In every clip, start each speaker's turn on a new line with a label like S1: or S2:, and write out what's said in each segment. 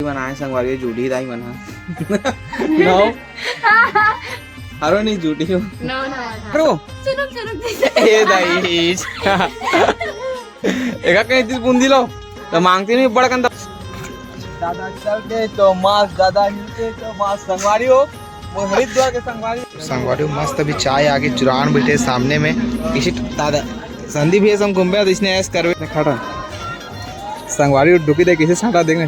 S1: बनाए संगवारी झूठी दाई बना नो अरे नहीं झूठी हो
S2: नो
S1: अरे
S2: चुनुक
S1: ए दाई एका कहीं इतनी बूंदी लो तो मांगती नहीं बड़ा कंदा दादा चलते तो मास दादा हिलते तो मास संगवारी हो वो हरिद्वार के संगवारी मस्त अभी चाय आगे चुरान बैठे सामने में किसी दादा संदीप भैया हम घूम तो इसने ऐस करवे खड़ा संगवारी डुकी दे किसी साटा देखने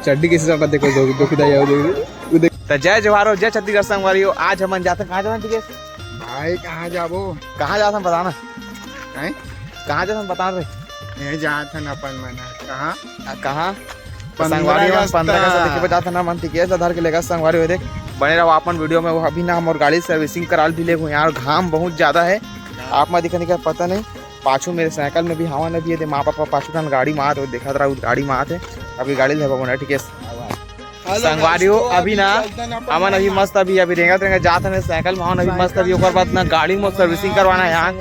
S1: चड्डी किसी साटा देखो डुकी दे उधर तो जय जवाहर हो जय छत्तीसगढ़ संगवारी हो। आज हम जाते कहाँ जाना ठीक है
S3: भाई कहाँ जाबो
S1: कहाँ जाते हम बताना
S3: हैं
S1: कहाँ जाते हम बता रहे
S3: ये जात है अपन मना
S1: कहाँ
S3: 15 अगस्त
S1: 15 अगस्त के बजाते ना मन ठीक है धर के लेगा संगवारी हो देख बने रहो अपन वीडियो में वो अभी ना हम और गाड़ी सर्विसिंग करा भी ले यार घाम बहुत ज्यादा है आप में दिखने का पता नहीं पाछू मेरे साइकिल में भी हवा न भी है माँ पापा पाछू का गाड़ी मात हो देखा रहा गाड़ी मात है अभी गाड़ी ले बना ठीक है संगवारी हो अभी ना अमन अभी मस्त अभी रेंगा जाते हैं साइकिल में अभी मस्त अभी ओकर बाद ना गाड़ी में सर्विसिंग करवाना है यहाँ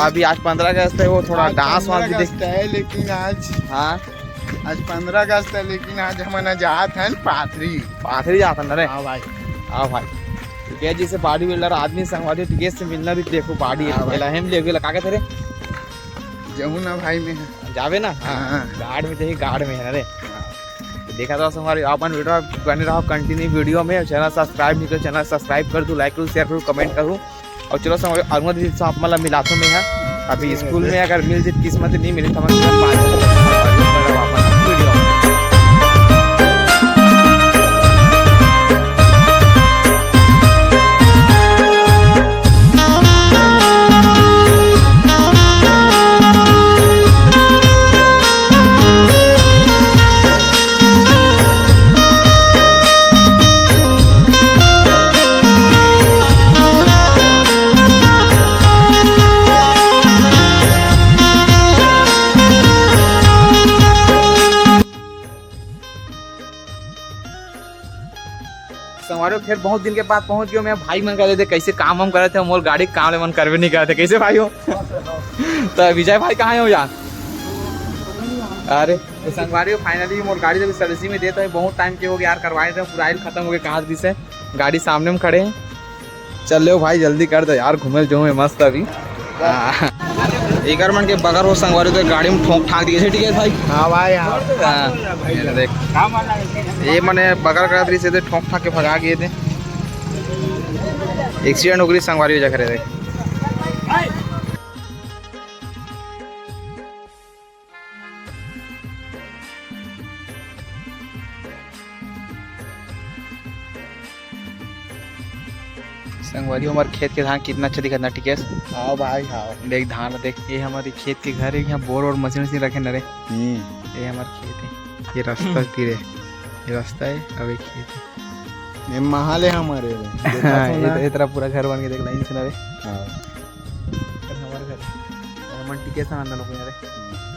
S1: अभी आज 15 अगस्त है वो थोड़ा डांस वांस भी देखते
S3: है लेकिन आज
S1: हाँ
S3: आज 15 अगस्त है लेकिन आज हम जात हैं
S1: पाथरी जाता ना रे
S3: हाँ भाई
S1: ठीक है जैसे बॉडी बिल्डर आदमी संगवारी टिकट से मिलना भी देखो बॉडी हम ले लगा के तेरे
S3: जमुना भाई में
S1: जावे ना गार्ड में चाहिए गार्ड में है रे देखा था हमारे अपन वीडियो बने रहो कंटिन्यू वीडियो में चैनल सब्सक्राइब नहीं करो चैनल सब्सक्राइब कर दूँ लाइक करूँ शेयर करूँ कमेंट करूँ और चलो हमारे अरुणा दीदी से आप मतलब मिलातो में है अभी स्कूल में अगर मिल जाए किस्मत नहीं मिली तो संगवारी फिर बहुत दिन के बाद पहुंच गयो मैं भाई मन कर रहे थे कैसे काम हम कर रहे थे मोर गाड़ी काम ले मन करवे नहीं कर रहे थे कैसे भाई हो तो विजय भाई कहाँ हो यार अरे तो संगवारी हो फाइनली मोर गाड़ी जब सर्विसिंग में देता है बहुत टाइम के हो गया यार करवाए थे पूरा आइल खत्म हो गया कहाँ भी से गाड़ी सामने में खड़े हैं चल लो भाई जल्दी कर दो यार घूमे जो है मस्त अभी एक मन के बगर हो संगवारी तो गाड़ी में ठोक ठाक दिए ठीक है भाई
S3: हाँ भाई हाँ
S1: देख ये मैंने बगर करा से थे ठोक ठाक के भगा गए थे एक्सीडेंट हो गई संगवारी वजह करे थे संगवारी हमारे खेत के धान कितना अच्छा दिखा ठीक है
S3: हाँ भाई हाँ
S1: देख धान देख ये हमारे खेत के घर है यहाँ बोर और मशीन वशीन रखे न रे ये हमारे खेत है ये रास्ता तीरे ये रास्ता है अब एक खेत है
S3: ये महल है हमारे
S1: ये तेरा पूरा घर बन के देख लाइन से ना रे हमारे घर मन टिके सा अंदर लोग रे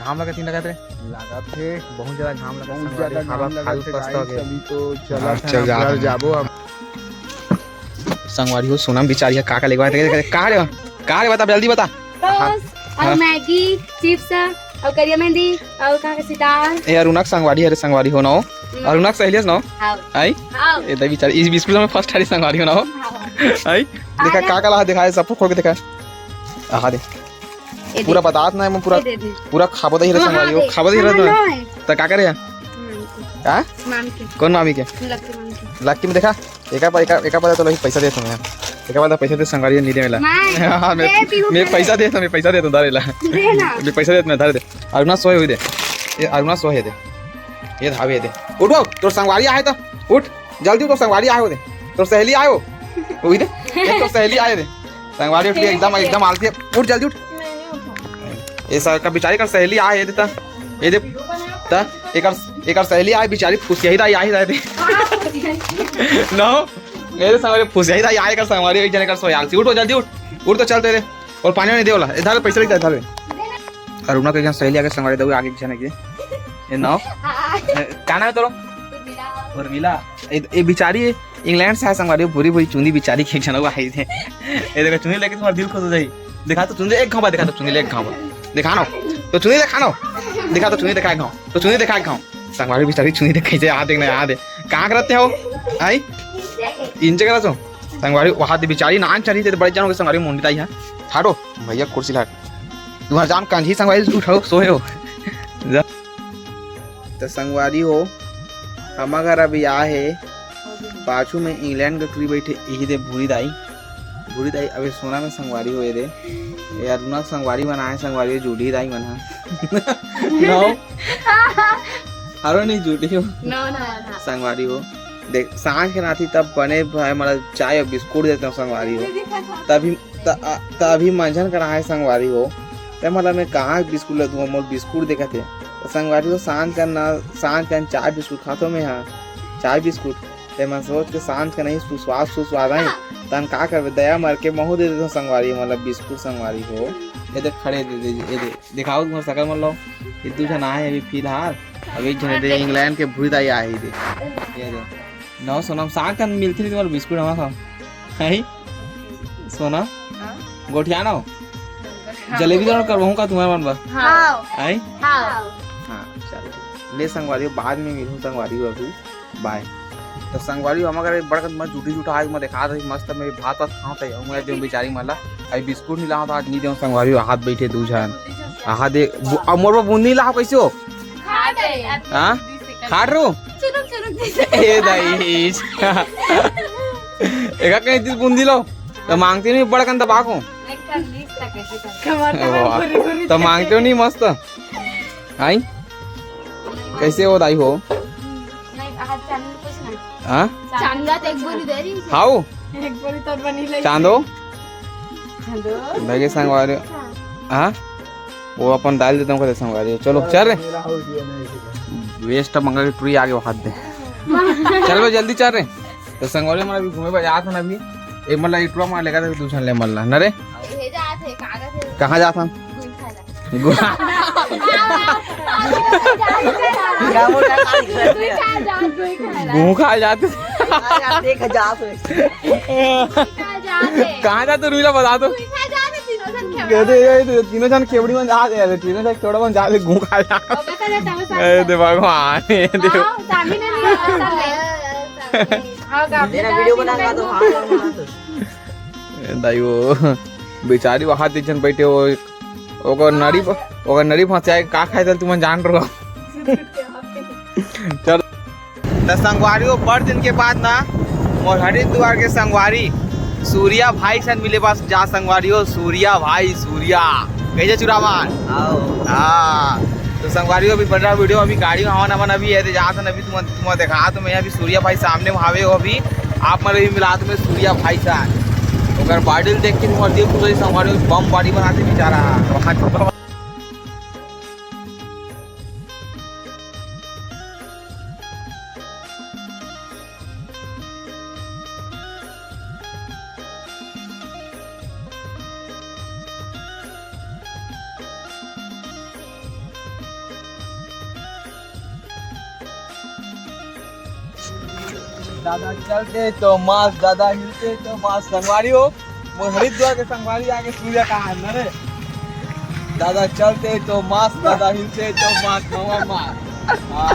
S1: घाम लगा तीन लगा रे
S3: लगा थे
S1: बहुत ज्यादा घाम लगा
S3: बहुत ज्यादा घाम लगा थे अभी तो
S1: चल
S3: चला जाबो अब
S1: संगवारी हो सोनम बिचारी काका लेगवा कहाँ रे बता जल्दी बता
S2: और मैगी चिप्स और करिया मेहंदी और कहाँ का सितार
S1: ए अरुणक संगवारी है रे संगवारी हो ना हो अरुणक सहेलियस ना
S2: हां
S1: आई ए दे बिचारी इस स्कूल में फर्स्ट हारी संगवारी हो ना हो आई देखा काका ला दिखाए सब खोल के दिखा आहा दे पूरा बतात ना मैं पूरा खाबो दही रे संगवारी हो खाबो दही रे तो का करे हां कौन मामी के लक्की में देखा एका पता तो पैसा दे तुम्हें एका पता पैसा दे संगवारी नहीं देला हां मैं पैसा दे तो मैं पैसा दे तो दारेला मैं पैसा दे मैं धारे दे अरुणा सोए हुई दे ये अरुणा सोए दे ये धावे दे उठ तो संगवारी आए तो उठ जल्दी तो संगवारी आए हो दे तो सहेली आए हो हुई दे तो सहेली आए दे संगवारी उठ एकदम आलती है उठ जल्दी उठ ये सर का बिचारी का सहेली आए देता ये दे ता एक सहेली आए बिचारी फुसियाही दा आई दा दे नो मेरे संगवारी फुसियाही दा आई कर संगवारी एक जने कर सो यार उठ जल्दी उठ तो चल तेरे और पानी नहीं देवला इधर पैसा लिख दे इधर अरुणा के सहेली आके संगवारी दो आगे जने के ये नाउ काना है तोरो उर्मिला ये बिचारी इंग्लैंड से है संगवारी पूरी पूरी चुनी बिचारी के जने आई थे ये देखो चुनी लेके तुम्हारा दिल खुश हो जाई दिखा तो चुनी एक घाव दिखा तो चुनी ले एक घाव दिखा ना तो चुनी दिखा ना दिखा तो चुनी दिखा घाव तो चुनी दिखा घाव संगवारी बेचारी चुनी दे कैसे आ देखना याद है कहाँ करते हो आई इन जगह तो संगवारी वहाँ दे बेचारी नान चली थे बड़े जानों के संगवारी मुंडी ताई है हाटो भैया कुर्सी लाट तुम्हारा जान कांझी संगवारी उठाओ सोए हो तो संगवारी हो हम अगर अभी आए पाछू में इंग्लैंड के टूरी बैठे यही दे भूरी दाई अबे सोना में संगवारी हो दे यार ना संगवारी बनाए संगवारी जूढ़ी दाई बना नो हरो नहीं जूढ़ी हो संगवारी हो देख सांझ के नाती तब बने भाई मतलब चाय और बिस्कुट देते हो संगवारी हो तभी मंझन कराए संगवारी हो तब मतलब मैं कहाँ बिस्कुट ले दूँ मोर बिस्कुट देखा थे तो संगवारी हो सांझ का चाय बिस्कुट खातो में हाँ चाय बिस्कुट ते मैं सोच के सांझ का नहीं सुस्वाद आई तन का कर दया मर के महू दे देते संगवारी मतलब बिस्कुट संगवारी हो ये देख खड़े दे दिखाओ तुम्हारा शकल मन लो ये तू जन आए अभी फिलहाल अभी जन दे इंग्लैंड के भूरी दाई आए दे ये दे नो सोना सांझ का मिलती नहीं तुम्हारा बिस्कुट हमारा है सोना गोठिया ना जलेबी तो करवाऊँ का तुम्हारा मन पर हाँ चल ले संगवारी बाद में मिलूँ संगवारी अभी बाय तो संगवारी हम अगर बड़ा मत जूठी जूठा आज मैं दिखा रही मस्त मेरी भात खाओ तो मैं दे बेचारी मला आई बिस्कुट नहीं लाओ तो आज नहीं दे संगवारी हाथ बैठे दू जन हाथ दे मोर पर बूंदी लाओ कैसे हो हां खाट रो ए दाई एका कहीं दिस बूंदी लो तो मांगते नहीं बड़ा कन दबा को तो मांगते हो नहीं मस्त आई कैसे हो दाई हो हाँ हाउ चांदो भाई संगवारी हाँ वो अपन डाल देता हूँ संगवारी चलो चल रहे वेस्ट मंगा के टूरी आगे हाथ दे चलो जल्दी चल रहे तो संगवारी हमारा भी घूमे बाजार था ना अभी एक मतलब इटवा मार लेगा तो दूसरा ले मल्ला न रे कहाँ जाता हम घूम खा जाते कहाँ जाते रुईला बता दो तीनों जन खेवड़ी में जाते तीनों जन खेवड़ा में जाते घूम खा जाते दे भगवान देखो वीडियो बना दो दाई वो बेचारी वहाँ जन बैठे हो ओकर नड़ी फंसाए का खाए तो तुम जान रहो चल तो संगवारी हो बड़ दिन के बाद ना मोर हरिद्वार के संगवारी सूर्या भाई सन मिले पास जा संगवारी हो सूर्या भाई सूर्या कैसे चुरावान हाँ तो संगवारी हो अभी बन रहा वीडियो अभी गाड़ी में हवा मन अभी है जहाँ अभी तुम देखा तो मैं अभी सूर्या भाई सामने भावे हो अभी आप मन अभी मिला तुम्हें सूर्या भाई सन अगर बाइडल देख के तुम्हारे दिल खुद संगवारी बम बॉडी बनाते भी जा रहा है दादा चलते तो मास दादा हिलते तो मास संगवारी हो हरिद्वार के संगवारी आगे सूर्य कहा है रे दादा चलते तो मास दादा हिलते तो मास मामा मास हाँ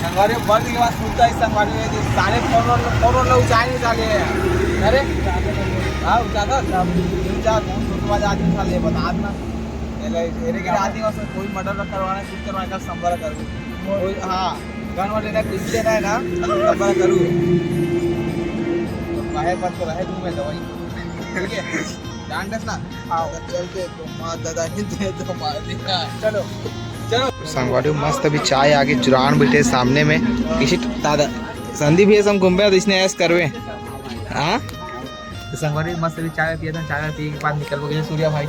S1: संगवारी बंद के बाद सुनता है संगवारी में सारे फोन लोग ऊंचाई नहीं डाले अरे हाँ ऊंचा था ऊंचा कौन छोटा आदमी था ले बता देना मेरे के आदमी और कोई मर्डर करवाना कुछ करवाने का संपर्क करो हाँ गन वाले ना कुछ देना है ना संपर्क करूँ बाहर पर तो रहे तुम्हें दवाई ठीक है जान दस ना हाँ चलते तो माँ दादा हिलते तो मार देगा चलो चलो संगवारी मस्त अभी चाय आगे चुरान बैठे सामने में किसी दादा संदीप भैया हम घूम तो इसने ऐस करवे हाँ तो संगवारी मस्त अभी चाय पिया था चाय पी के बाद निकल गए सूर्या भाई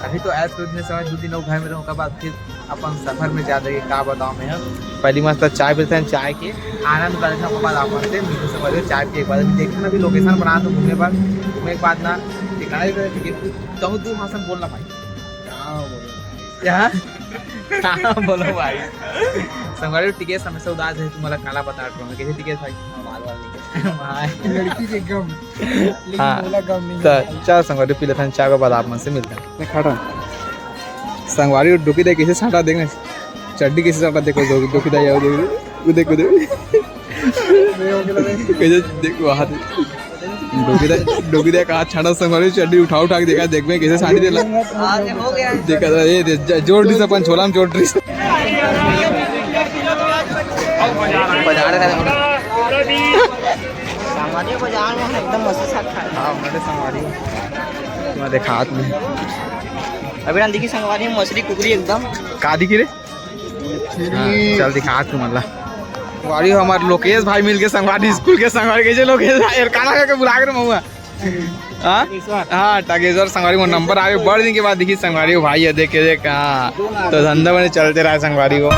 S1: अभी तो ऐस करने समय 2 दिन लोग घर में रहूँ के बाद फिर अपन सफर में जा रहे क्या बताओ मैं पहली मस्त चाय पीते हैं चाय के आनंद करने के बाद आप मीठे से चाय पिए के बाद देखते ना अभी लोकेशन बना तो घूमने पर घूमने के बाद ना ठिकाने कहूँ तू भाषण बोलना भाई बोलो भाई संगवारी टिकट समस्या उदास है तुम्हारा काला बता रहा हूँ कैसे टिकट भाई लड़की के गम हाँ तो चल संगवारी पी लेते हैं चाय के बाद आप मन से मिलते हैं मैं खड़ा संगवारी डुकी दे किसी साटा देखने चड्डी कैसे चढ़ा देखो दो किदा यार देखो देखो कैसे देखो हाथ डोकीदा का हाथ छाड़ा संगवारी चड्डी उठा उठा के देखा देख में कैसे साड़ी देला हो गया देखा ये जोड़ दी अपन छोला में जोड़ दी बाजार का
S4: संगवारी बाजार में एकदम मस्त साथ खाए।
S1: हां मैंने संगवारी मैं देखा हाथ में
S4: अभी ना देखी संगवारी में मछली कुकरी एकदम
S1: का दिखी रे चल दिखा हाथ में मतलब संगवारी हमारे लोकेश भाई मिल के संगवारी स्कूल के संगवारी कैसे लोकेश भाई खाना खा के बुला के महुआ हाँ टागेश्वर संगवारी वो नंबर आए बड़े दिन के बाद दिखी संगवारी भाई है देख के देख हाँ तो धंधा मैंने चलते रहा संगवारी को